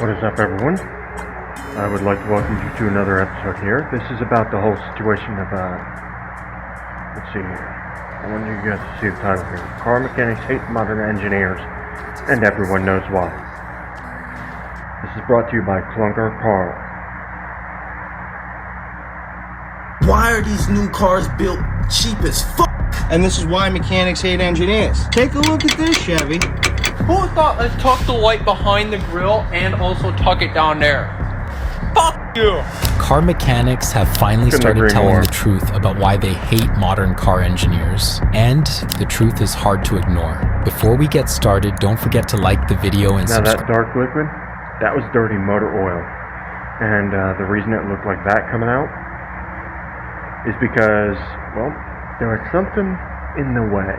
What is up, everyone? I would like to welcome you to another episode here. This is about the whole situation of, let's see here. I want you guys to see the title here. Car mechanics hate modern engineers, and everyone knows why. This is brought to you by Clunker Carl. Why are these new cars built cheap as fuck? And this is why mechanics hate engineers. Take a look at this, Chevy. Who thought let's tuck the light behind the grill and also tuck it down there? Fuck you! Car mechanics have finally started telling the truth about why they hate modern car engineers. And the truth is hard to ignore. Before we get started, don't forget to like the video and subscribe. Now that dark liquid, that was dirty motor oil. And the reason it looked like that coming out is because, well, there was something in the way.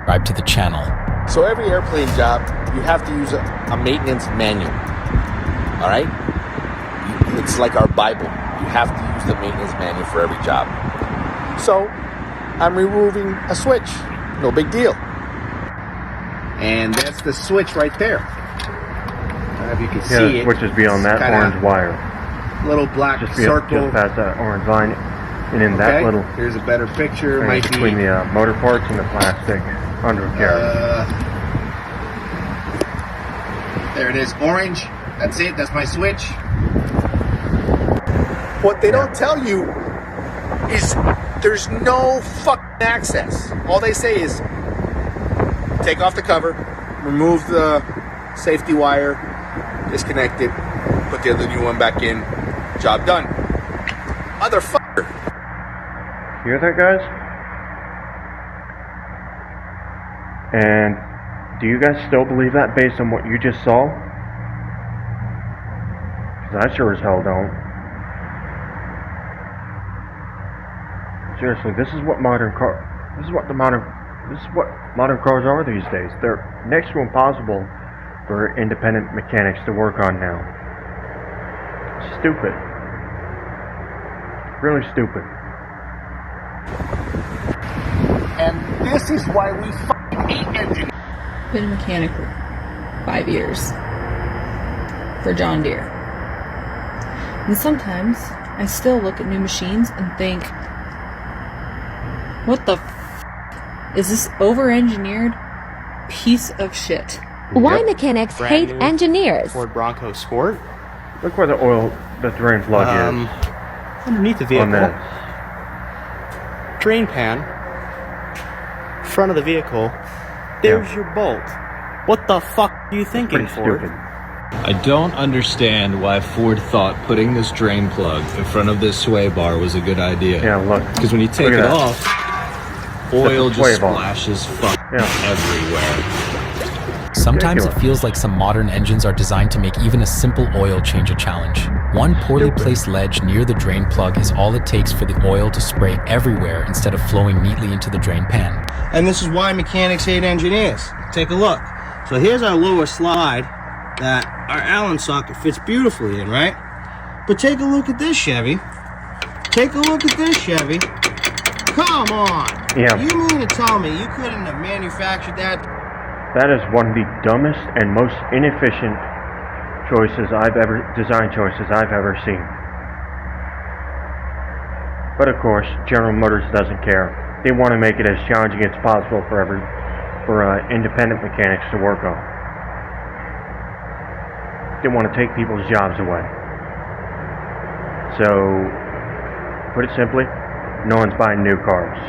Subscribe to the channel. So every airplane job, you have to use a maintenance manual. All right? It's like our Bible. You have to use the maintenance manual for every job. So I'm removing a switch. No big deal. And that's the switch right there. If you can see the it. switch is beyond that orange wire. Little black Just circle. Just past that orange line. And in that little... Here's a better picture. Might between the motor parts and the plastic undercarriage. There it is, orange. That's it, that's my switch. What they don't tell you is there's no fucking access. All they say is take off the cover, remove the safety wire, disconnect it, put the other new one back in, job done. Motherfucker. Hear that, guys? And do you guys still believe that based on what you just saw? Because I sure as hell don't. Seriously, this is what modern cars are these days. They're next to impossible for independent mechanics to work on now. Stupid. Really stupid. And this is why we fucking hate engineers. Been a mechanic for 5 years for John Deere. And sometimes I still look at new machines and think, what the is this over-engineered piece of shit? Why mechanics hate engineers? Ford Bronco Sport. Look where the drain plug is. Underneath the vehicle. Drain pan. Front of the vehicle. There's your bolt. What the fuck are you thinking, Ford? Stupid. I don't understand why Ford thought putting this drain plug in front of this sway bar was a good idea. Yeah, look. Because when you take it off, oil just splashes everywhere. Sometimes it feels like some modern engines are designed to make even a simple oil change a challenge. One poorly placed ledge near the drain plug is all it takes for the oil to spray everywhere instead of flowing neatly into the drain pan. And this is why mechanics hate engineers. Take a look. So here's our lower slide that our Allen socket fits beautifully in, right? But take a look at this, Chevy. Take a look at this, Chevy. Come on. Yeah. You mean to tell me you couldn't have manufactured that? That is one of the dumbest and most inefficient design choices I've ever seen. But of course, General Motors doesn't care. They want to make it as challenging as possible for independent mechanics to work on. They want to take people's jobs away. So, put it simply, no one's buying new cars.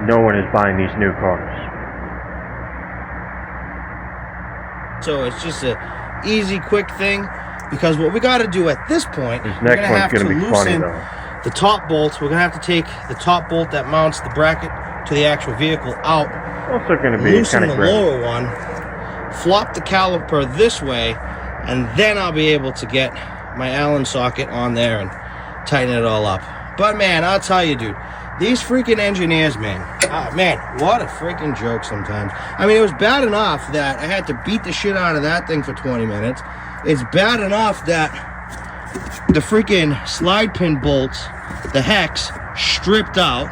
No one is buying these new cars. So it's just a easy, quick thing, because what we got to do at this point, this we're next going to have one's to going to be funny, loosen though. the top bolts. We're going to have to take the top bolt that mounts the bracket to the actual vehicle out. Also going to be loosen kind of the lower one, flop the caliper this way, and then I'll be able to get my Allen socket on there and tighten it all up. But man, I'll tell you, dude, these freaking engineers, man, what a freaking joke sometimes. I mean, it was bad enough that I had to beat the shit out of that thing for 20 minutes. It's bad enough that the freaking slide pin bolts, the hex, stripped out.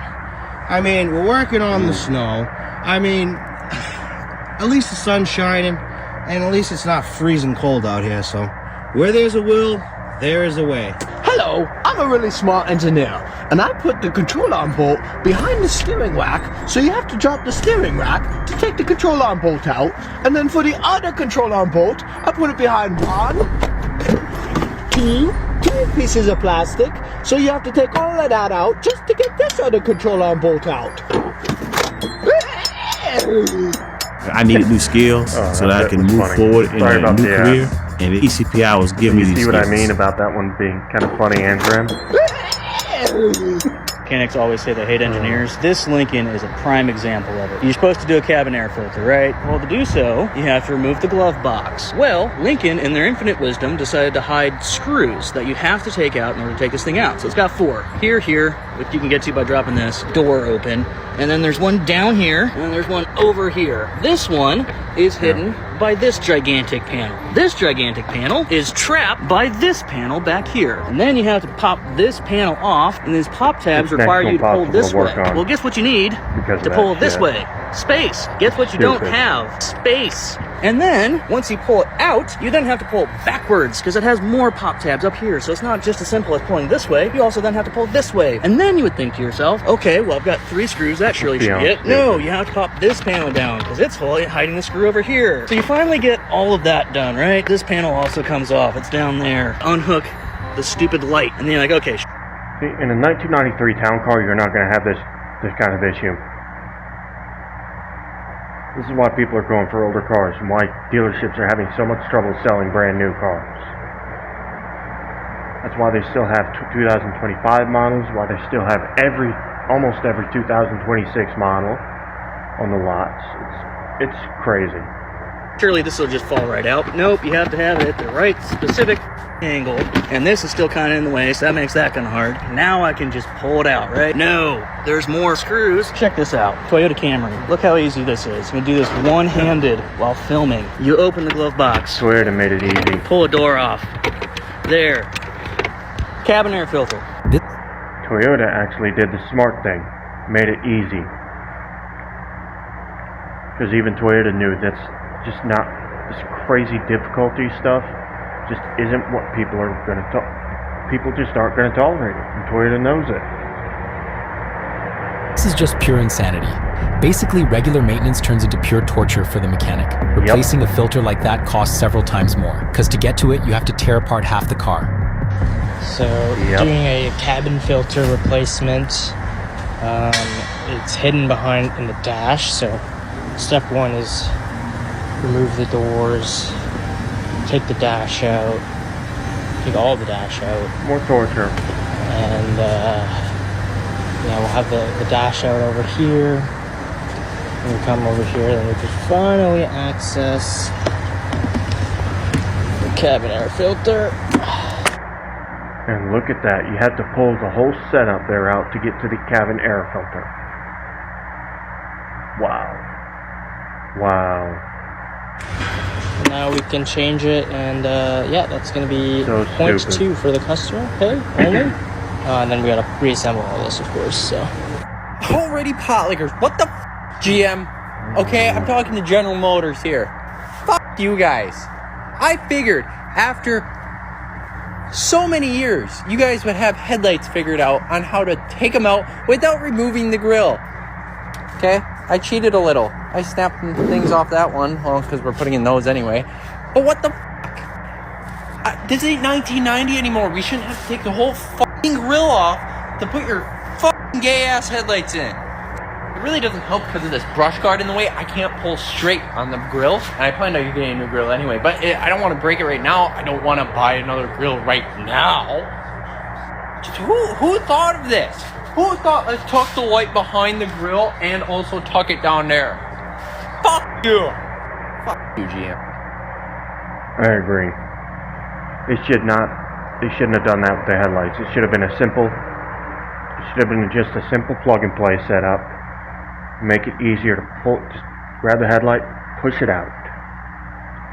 I mean, we're working on the snow. I mean, at least the sun's shining. And at least it's not freezing cold out here, so where there's a will, there is a way. Hello, I'm a really smart engineer, and I put the control arm bolt behind the steering rack, so you have to drop the steering rack to take the control arm bolt out, and then for the other control arm bolt, I put it behind one, two pieces of plastic, so you have to take all of that out just to get this other control arm bolt out. I needed new skills so that I can move forward in a new career, and the ECPI was giving me these skills. You see what I mean about that one being kind of funny and grim? Mechanics always say they hate engineers. This Lincoln is a prime example of it. You're supposed to do a cabin air filter, right? Well, to do so, you have to remove the glove box. Well, Lincoln, in their infinite wisdom, decided to hide screws that you have to take out in order to take this thing out. So it's got 4. Here, which you can get to by dropping this door open. And then there's one down here, and then there's one over here. This one is hidden by this gigantic panel. This gigantic panel is trapped by this panel back here. And then you have to pop this panel off, and these pop tabs require you to pull this way. Well, guess what you need to pull this way? Space. Guess what you don't have? Space. And then, once you pull it out, you then have to pull it backwards, because it has more pop tabs up here. So it's not just as simple as pulling this way, you also then have to pull this way. And then you would think to yourself, okay, well, I've got 3 screws, that surely should be it. No, you have to pop this panel down, because it's hiding the screw over here. So you finally get all of that done, right? This panel also comes off, it's down there. Unhook the stupid light, and then you're like, okay. See, in a 1993 town car, you're not going to have this kind of issue. This is why people are going for older cars and why dealerships are having so much trouble selling brand new cars. That's why they still have 2025 models, why they still have almost every 2026 model on the lots. It's crazy. Surely this will just fall right out. Nope, you have to have it at the right specific angle. And this is still kind of in the way, so that makes that kind of hard. Now I can just pull it out, right? No, there's more screws. Check this out. Toyota Camry. Look how easy this is. I'm gonna do this one-handed while filming. You open the glove box. Toyota made it easy. Pull a door off. There. Cabin air filter. Toyota actually did the smart thing. Made it easy. Because even Toyota knew that's just not this crazy difficulty stuff just isn't what people are going to people just aren't going to tolerate it, and Toyota knows it. This is just pure insanity. Basically, regular maintenance turns into pure torture for the mechanic. Replacing a filter like that costs several times more, because to get to it, you have to tear apart half the car. So, doing a cabin filter replacement, it's hidden behind in the dash, so step 1 is remove the doors, take the dash out, take all the dash out. More torture. And we'll have the dash out over here. When we come over here, then we can finally access the cabin air filter. And look at that, you had to pull the whole setup there out to get to the cabin air filter. Wow. Now we can change it, and that's going to be so point stupid. 2 for the customer pay only. And then we got to reassemble all this, of course. So already potlickers. What the GM? Okay, I'm talking to General Motors here. Fuck you guys. I figured after so many years, you guys would have headlights figured out on how to take them out without removing the grill. Okay, I cheated a little. I snapped things off that one, well, because we're putting in those anyway. But what the fuck? This ain't 1990 anymore. We shouldn't have to take the whole fucking grill off to put your fucking gay-ass headlights in. It really doesn't help because of this brush guard in the way. I can't pull straight on the grill, and I plan on getting a new grill anyway. But I don't want to break it right now. I don't want to buy another grill right now. Just who thought of this? Who thought let's tuck the light behind the grill and also tuck it down there? Fuck you! Fuck you, GM. I agree. They shouldn't have done that with the headlights. It should have been just a simple plug and play setup. Make it easier to pull, just grab the headlight, push it out.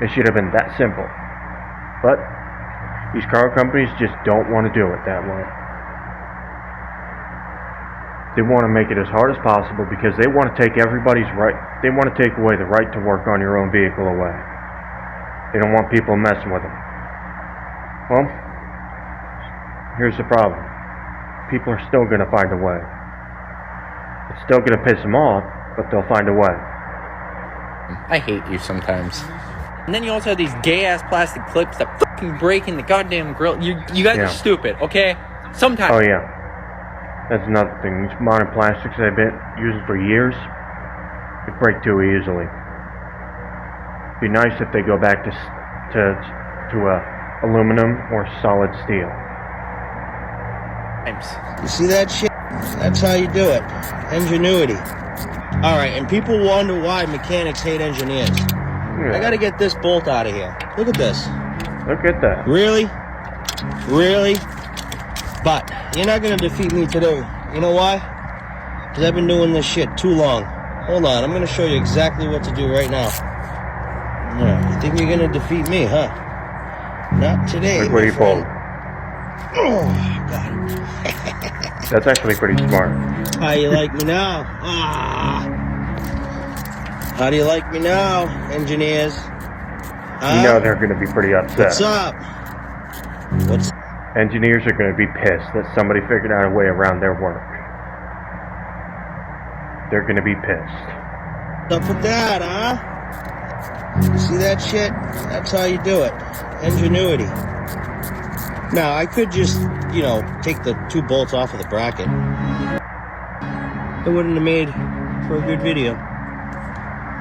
It should have been that simple. But these car companies just don't want to do it that way. They want to make it as hard as possible because they want to take everybody's right. They want to take away the right to work on your own vehicle away. They don't want people messing with them. Well, here's the problem. People are still going to find a way. It's still going to piss them off, but they'll find a way. I hate you sometimes. And then you also have these gay-ass plastic clips that fucking break in the goddamn grill. You guys are stupid, okay? Sometimes. Oh, yeah. That's another thing. These modern plastics they've been using for years, they break too easily. Be nice if they go back to aluminum or solid steel. You see that shit? That's how you do it. Ingenuity. All right, and people wonder why mechanics hate engineers. I gotta get this bolt out of here. Look at this. Look at that. Really? Really? But you're not gonna defeat me today. You know why? Because I've been doing this shit too long. Hold on, I'm gonna show you exactly what to do right now. Yeah, you think you're gonna defeat me, huh? Not today. Look what he pulled. Oh, God. That's actually pretty smart. How you like me now? How do you like me now, engineers? You know they're going to be pretty upset. What's up? Engineers are going to be pissed that somebody figured out a way around their work. They're going to be pissed. What's up with that, huh? See that shit? That's how you do it. Ingenuity. Now, I could just, take the 2 bolts off of the bracket. It wouldn't have made for a good video.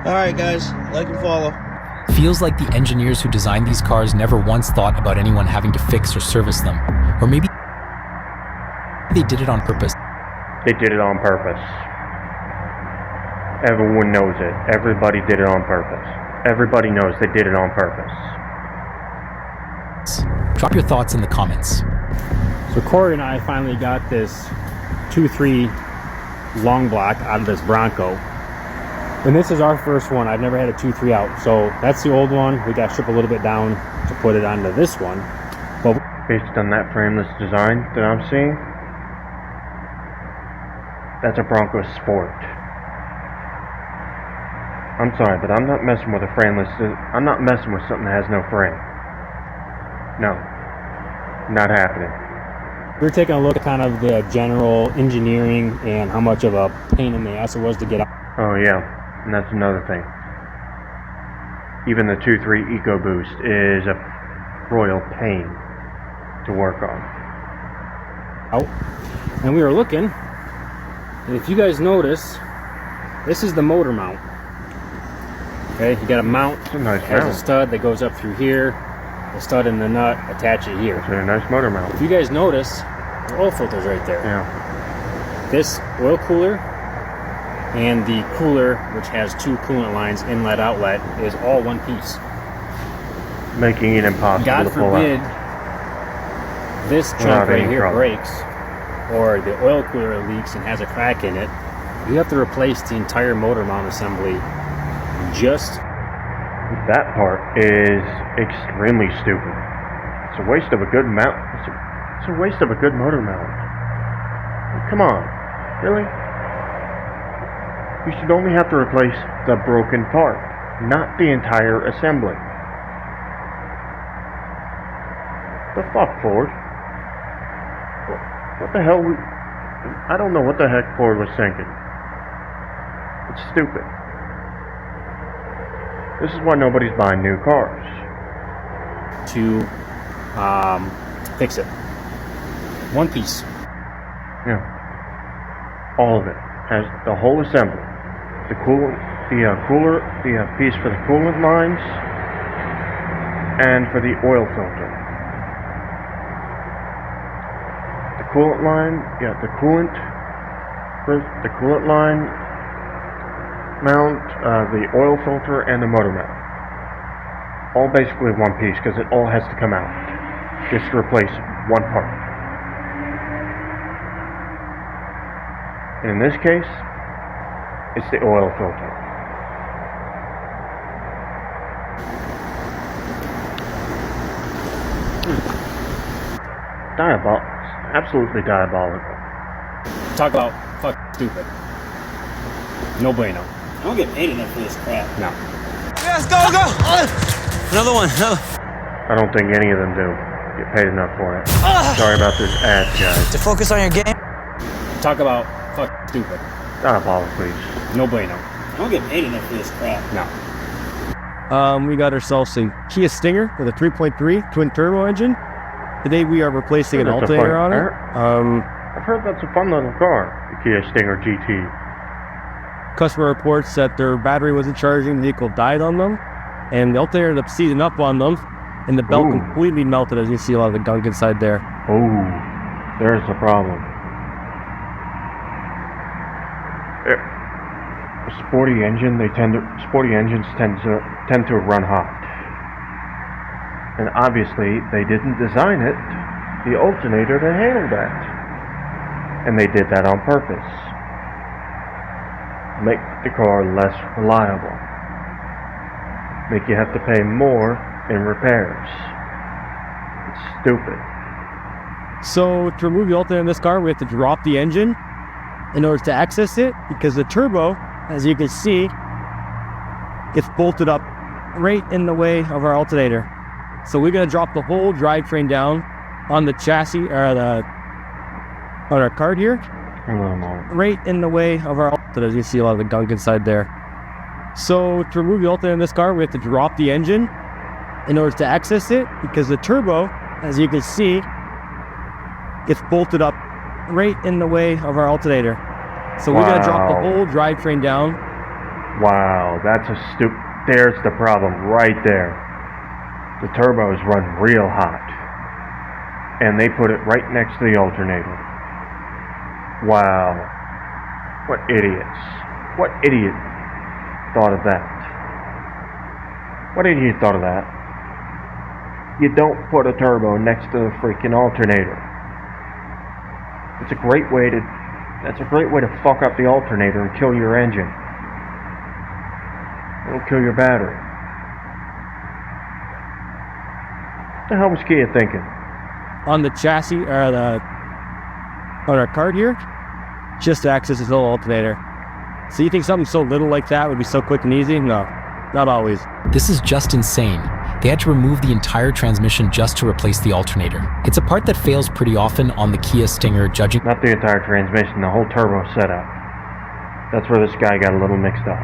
Alright guys, like and follow. Feels like the engineers who designed these cars never once thought about anyone having to fix or service them. Or maybe they did it on purpose. They did it on purpose. Everyone knows it. Everybody did it on purpose. Everybody knows they did it on purpose. Drop your thoughts in the comments. So Corey and I finally got this 2.3 long block out of this Bronco. And this is our first one. I've never had a 2.3 out. So that's the old one. We got stripped a little bit down to put it onto this one. But based on that frameless design that I'm seeing, that's a Bronco Sport. I'm sorry, but I'm not messing with a frameless. I'm not messing with something that has no frame. No. Not happening. we're taking a look at kind of the general engineering and how much of a pain in the ass it was to get out. Oh yeah, and that's another thing. Even the 2.3 EcoBoost is a royal pain to work on. And we were looking, and if you guys notice, this is the motor mount. Okay, you got a mount, has a stud that goes up through here, the stud and the nut attach it here. It's a nice motor mount. If you guys notice, the oil filter's right there. Yeah. This oil cooler and the cooler, which has two coolant lines, inlet, outlet, is all one piece. Making it impossible God to pull forbid out. This chunk right here breaks, or the oil cooler leaks and has a crack in it, you have to replace the entire motor mount assembly. Just that part is extremely stupid. It's a waste of a good mount. It's a waste of a good motor mount. Come on, really? You should only have to replace the broken part, not the entire assembly. The fuck, Ford? What the hell? I don't know what the heck Ford was thinking. It's stupid. This is why nobody's buying new cars. To fix it. One piece. Yeah. All of it. Has the whole assembly. The coolant, the piece for the coolant lines, and for the oil filter. The coolant line, the coolant line mount, the oil filter, and the motor mount. All basically one piece because it all has to come out just to replace one part. And in this case, it's the oil filter. Absolutely diabolical. Talk about fuck stupid. No bueno. I don't get paid enough for this crap. No. Yes, go! Another one. I don't think any of them do. Get paid enough for it. Sorry about this ad, guys. To focus on your game. Talk about fuck stupid. Diabolical, please. No bueno. I don't get paid enough for this crap. No. We got ourselves a Kia Stinger with a 3.3 twin turbo engine. Today we are replacing an alternator on it. I've heard that's a fun little car, the Kia Stinger GT. Customer reports that their battery wasn't charging, the vehicle died on them, and the alternator ended up seizing up on them, and the belt completely melted, as you see a lot of the gunk inside there. Oh, there's the problem. Sporty engines tend to run hot. And obviously they didn't design the alternator to handle that. And they did that on purpose. Make the car less reliable. Make you have to pay more in repairs. It's stupid. So to remove the alternator in this car, we have to drop the engine in order to access it, because the turbo, as you can see, gets bolted up right in the way of our alternator. So we're going to drop the whole drivetrain down on the chassis, or on our cart here, right in the way of our alternator, as you see a lot of the gunk inside there. So to remove the alternator in this car, we have to drop the engine in order to access it, because the turbo, as you can see, gets bolted up right in the way of our alternator. So we're going to drop the whole drivetrain down. Wow, that's there's the problem right there. The turbos run real hot. And they put it right next to the alternator. Wow. What idiots. What idiot thought of that? What idiot thought of that? You don't put a turbo next to the freaking alternator. That's a great way to fuck up the alternator and kill your engine. It'll kill your battery. What the hell was Kia thinking? On the chassis, or on our cart here, just to access this little alternator. So you think something so little like that would be so quick and easy? No, not always. This is just insane. They had to remove the entire transmission just to replace the alternator. It's a part that fails pretty often on the Kia Stinger, judging... Not the entire transmission, the whole turbo setup. That's where this guy got a little mixed up.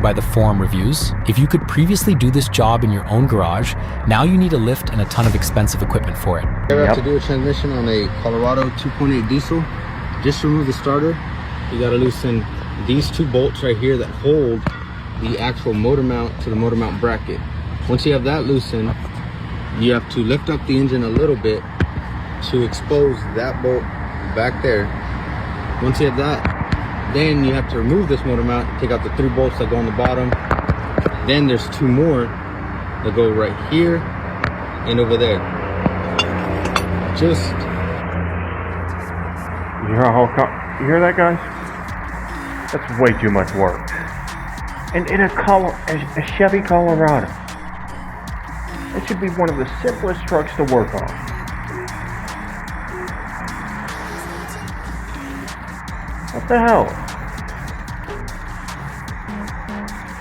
By the forum reviews. If you could previously do this job in your own garage, now you need a lift and a ton of expensive equipment for it. If you have to do a transmission on a Colorado 2.8 diesel, just remove the starter. You got to loosen these two bolts right here that hold the actual motor mount to the motor mount bracket. Once you have that loosened, you have to lift up the engine a little bit to expose that bolt back there. Once you have that, then you have to remove this motor mount, take out the 3 bolts that go on the bottom. Then there's 2 more that go right here and over there. Just... You hear that, guys? That's way too much work. And in a Chevy Colorado. It should be one of the simplest trucks to work on. What the hell?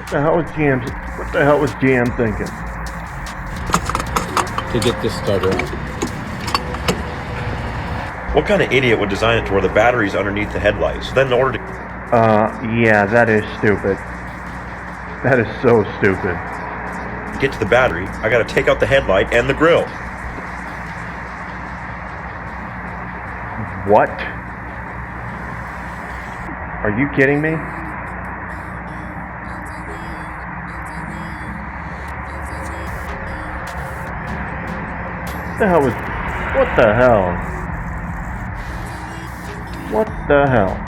What the hell was GM thinking? To get this started. What kind of idiot would design it to where the battery's underneath the headlights? Then in order to... Yeah, that is stupid. That is so stupid. Get to the battery, I gotta take out the headlight and the grill. What? Are you kidding me? What the hell? What the hell?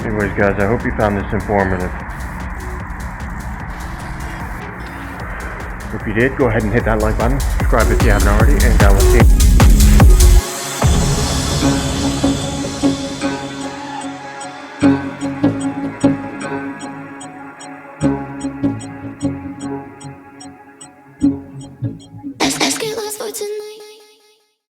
Anyways, guys, I hope you found this informative. If you did, go ahead and hit that like button, subscribe if you haven't already, and I will see you.